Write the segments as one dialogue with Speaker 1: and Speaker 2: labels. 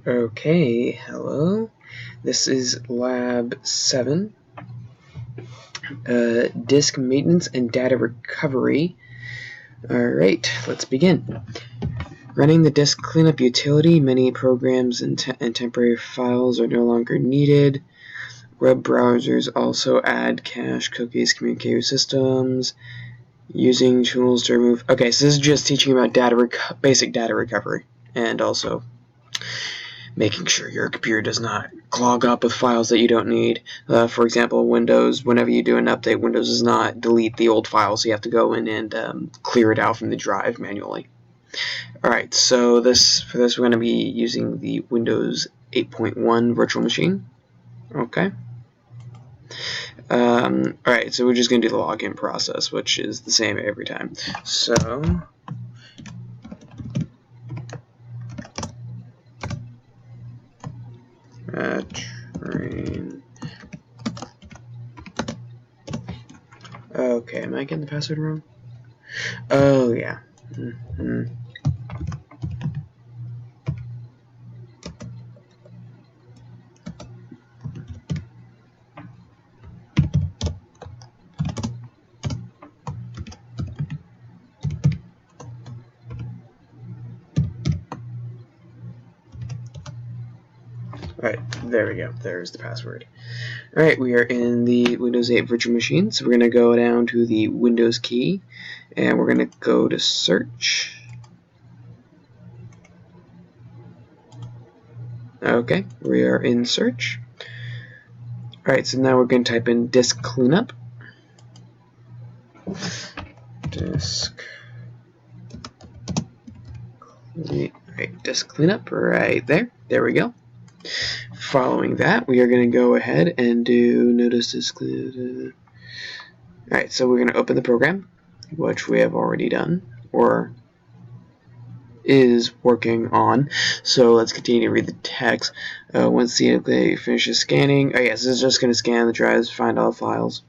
Speaker 1: Okay, hello. This is Lab 7, Disk Maintenance and Data Recovery. Alright, let's begin. Running the disk cleanup utility, many programs and temporary files are no longer needed. Web browsers also add cache cookies, communicate with systems, using tools to remove... Okay, so this is just teaching about basic data recovery, and also making sure your computer does not clog up with files that you don't need. For example, Windows, whenever you do an update, Windows does not delete the old files, so you have to go in and clear it out from the drive manually. Alright, so for this we're going to be using the Windows 8.1 virtual machine. Okay. Alright, so we're just going to do the login process, which is the same every time. So train. Okay, am I getting the password wrong? Oh, yeah. Alright, there we go. There's the password. Alright, we are in the Windows 8 virtual machine, so we're going to go down to the Windows key, and we're going to go to Search. Okay, we are in Search. Alright, so now we're going to type in Disk Cleanup. Disk Cleanup, right there. There we go. Following that, we are going to go ahead and do Notice Disk Cleanup. Alright, so we're going to open the program, which we have already done, or is working on. So let's continue to read the text. Once the finishes scanning, oh yes, this is just going to scan the drives, find all the files,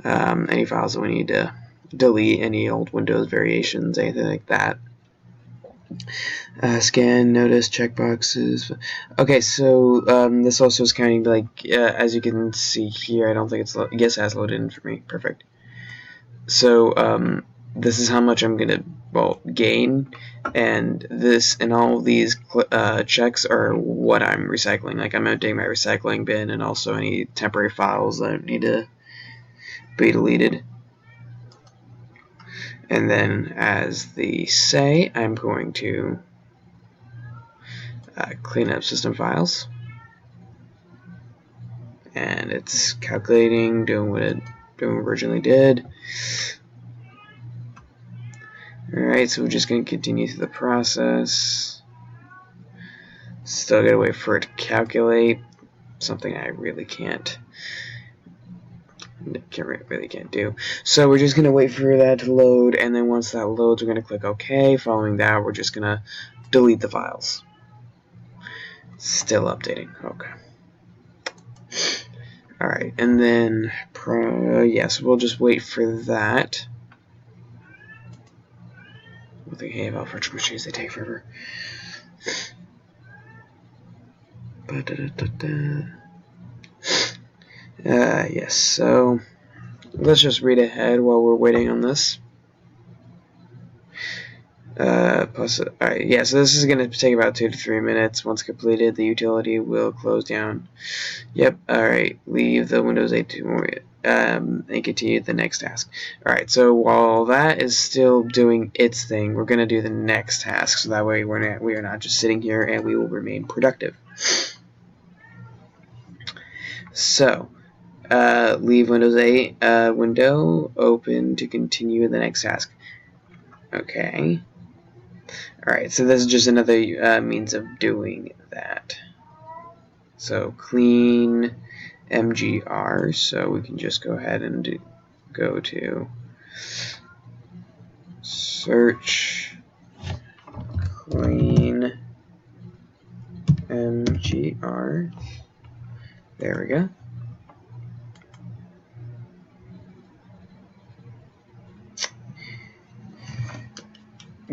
Speaker 1: any files that we need to delete, any old Windows variations, anything like that. Scan, notice, checkboxes. Okay, so this also is counting, like, as you can see here, I don't think it's, yes, it has loaded in for me. Perfect. So this is how much I'm gonna gain, and this and all of these checks are what I'm recycling. Like, I'm emptying my recycling bin and also any temporary files that need to be deleted. And then, as the say, I'm going to clean up system files, and it's calculating, doing what it originally did. Alright, so we're just going to continue through the process. Still gotta wait for it to calculate, something I really can't do. So we're just gonna wait for that to load, and then once that loads, we're gonna click OK. Following that, we're just gonna delete the files. Still updating. Okay. Alright, and then yes, we'll just wait for that. One thing I hate about virtual machines, they take forever. Yes, so let's just read ahead while we're waiting on this. Alright, yeah, so this is going to take about 2 to 3 minutes. Once completed, the utility will close down. Yep, alright, leave the Windows 8 and continue the next task. Alright, so while that is still doing its thing, we're going to do the next task, so that way we are not just sitting here, and we will remain productive. So, leave Windows 8 window open to continue the next task. Okay. Alright, so this is just another means of doing that. So clean MGR, so we can just go ahead and go to search clean MGR. There we go.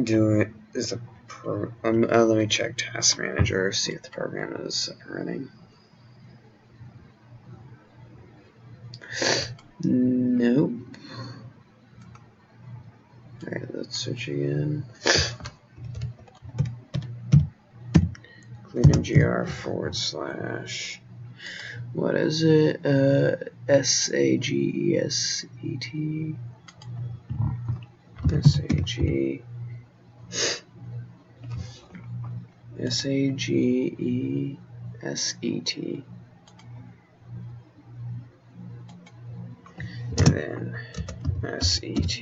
Speaker 1: Do it is a let me check Task Manager, see if the program is running. Nope. Alright, let's search again. CleanMGR / what is it? SAGESET. SAGESET. And then SET.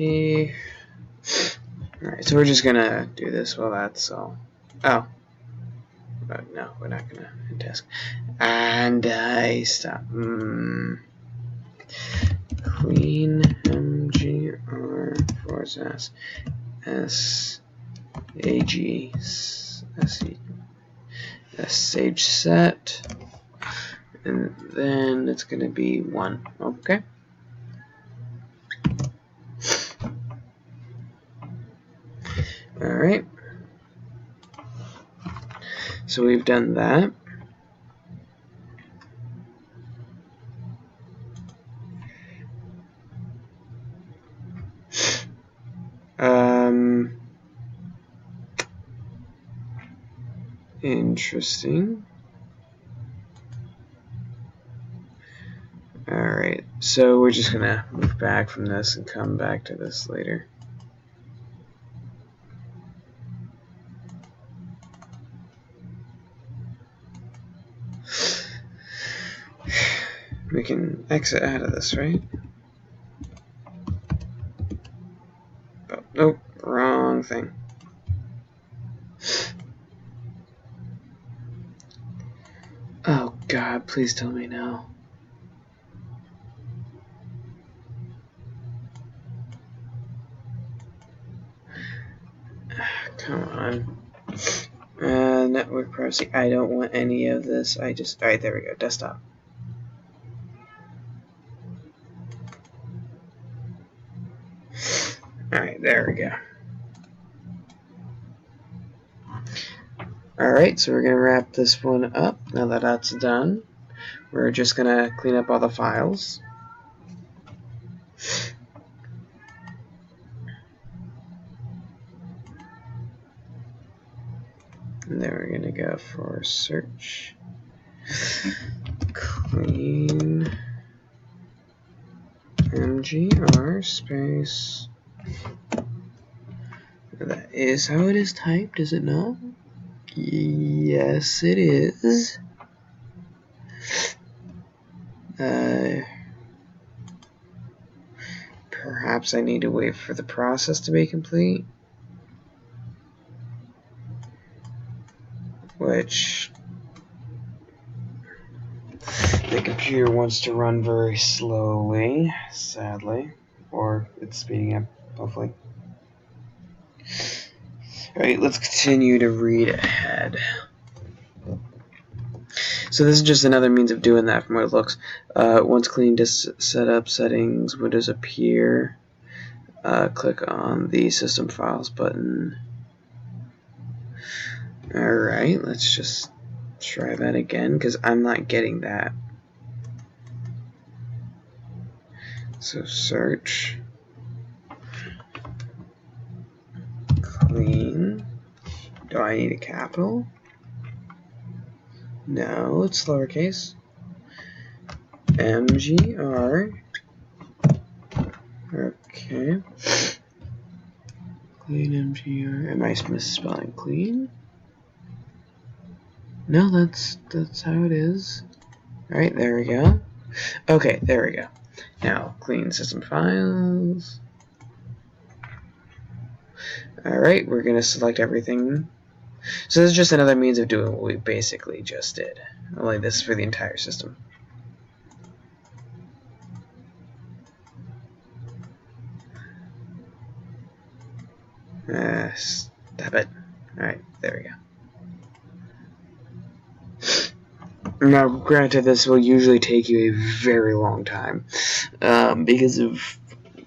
Speaker 1: Alright, so we're just gonna do this while that's all. Oh. But no, we're not gonna task. And I stop. Clean MGR / sage set, and then it's gonna be 1. Okay. All right. So we've done that. Interesting. Alright, so we're just gonna move back from this and come back to this later. We can exit out of this, right? Oh, nope, wrong thing. Oh God, please tell me no. Come on. Network privacy. I don't want any of this. Alright, there we go. Desktop. Alright, there we go. Alright, so we're going to wrap this one up. Now that that's done, we're just going to clean up all the files. And then we're going to go for search. Clean MGR space. That is how it is typed, is it not? Yes, it is. Perhaps I need to wait for the process to be complete. Which the computer wants to run very slowly, sadly. Or it's speeding up, hopefully. Alright, let's continue to read ahead. So this is just another means of doing that from what it looks. Once clean disk setup settings windows appear, click on the system files button. Alright, let's just try that again because I'm not getting that. So search clean. Do I need a capital? No, it's lowercase. MGR. Okay. Clean MGR. Am I misspelling clean? No, that's how it is. Alright, there we go. Okay, there we go. Now, clean system files. Alright, we're going to select everything. So this is just another means of doing what we basically just did. Only this is for the entire system. Stop it. Alright, there we go. Now, granted, this will usually take you a very long time because of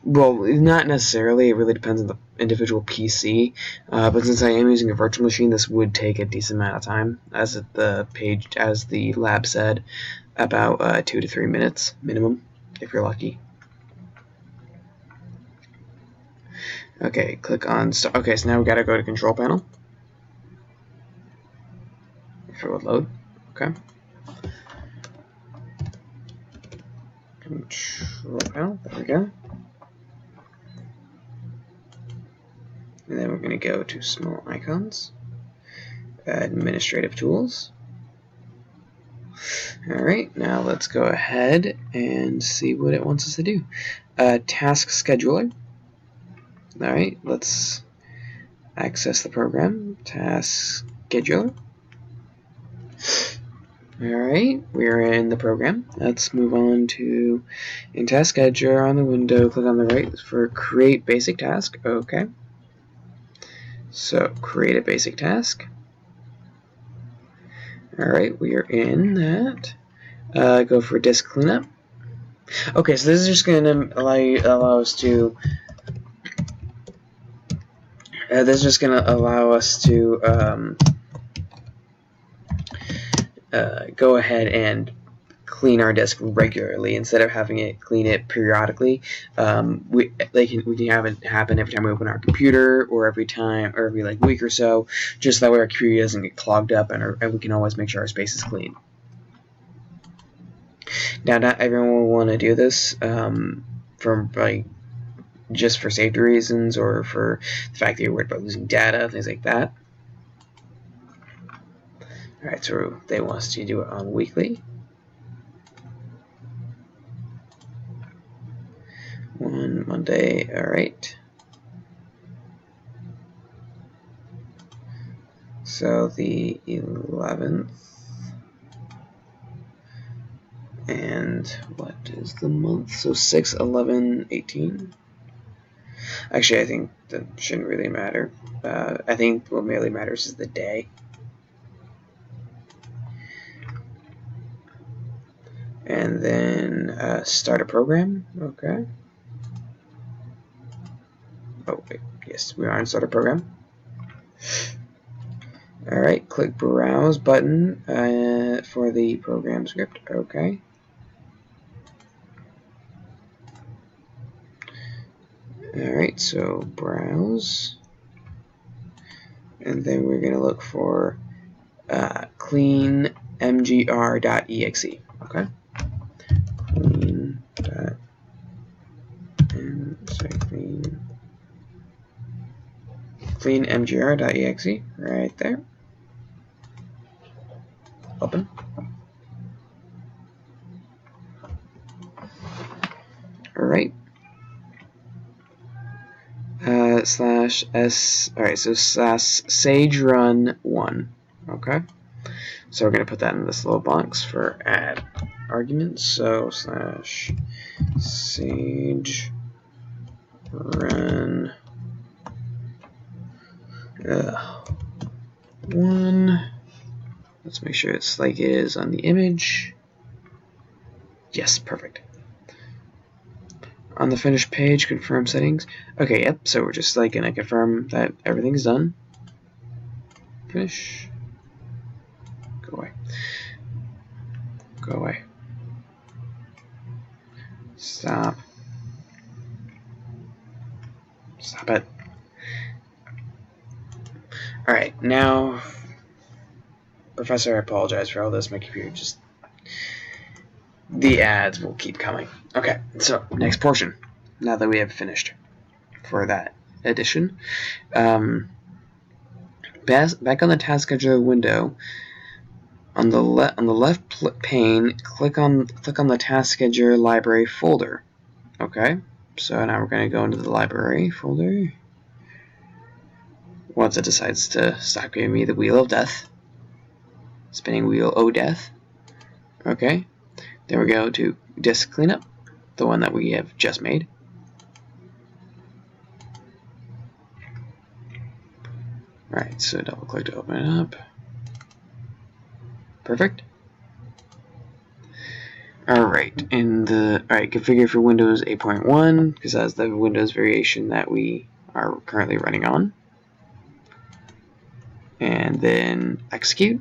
Speaker 1: Well, not necessarily. It really depends on the individual PC. But since I am using a virtual machine, this would take a decent amount of time, as the lab said, about 2 to 3 minutes minimum, if you're lucky. Okay, click on start. Okay, so now we gotta go to control panel. If it would load. Okay. Control panel. There we go. And then we're gonna go to small icons, administrative tools. Alright, now let's go ahead and see what it wants us to do. Task scheduler. Alright, let's access the program. Task scheduler. Alright, we're in the program. Let's move on to in task scheduler on the window, click on the right for create basic task. Okay. So create a basic task. Alright, we are in that. Go for disk cleanup. Okay, so this is just going to allow us to. This is just going to allow us to go ahead and clean our disk regularly instead of having it clean it periodically. We can have it happen every time we open our computer, or every like week or so, just that way our computer doesn't get clogged up, and we can always make sure our space is clean. Now, not everyone will want to do this just for safety reasons, or for the fact that you're worried about losing data, things like that. Alright, so they want us to do it on weekly. One Monday, alright. So the 11th. And what is the month? So 6, 11, 18. Actually, I think that shouldn't really matter. I think what really matters is the day. And then start a program. Okay. Oh, wait. Yes, we are on start a program. Alright, click browse button for the program script. Okay. Alright, so browse. And then we're going to look for clean mgr.exe. Okay. Clean mgr.exe right there. Open. Alright. Slash s. Alright, so slash sage run 1. Okay. So we're going to put that in this little box for add arguments. So slash sage run 1. Let's make sure it's like it is on the image. Yes, perfect. On the finished page, confirm settings. Okay, yep, so we're just like gonna confirm that everything's done. Finish. Go away. Go away. Stop. Stop it. Alright, now, Professor, I apologize for all this. My computer just... The ads will keep coming. Okay, so next portion. Now that we have finished for that edition. Back on the task scheduler window, on the left pane, click on the task scheduler library folder. Okay, so now we're going to go into the library folder. Once it decides to stop giving me the wheel of death, spinning wheel o death. Okay, then we go to disk cleanup, the one that we have just made. Alright, so double click to open it up. Perfect. Alright, configure for Windows 8.1, because that's the Windows variation that we are currently running on. And then execute.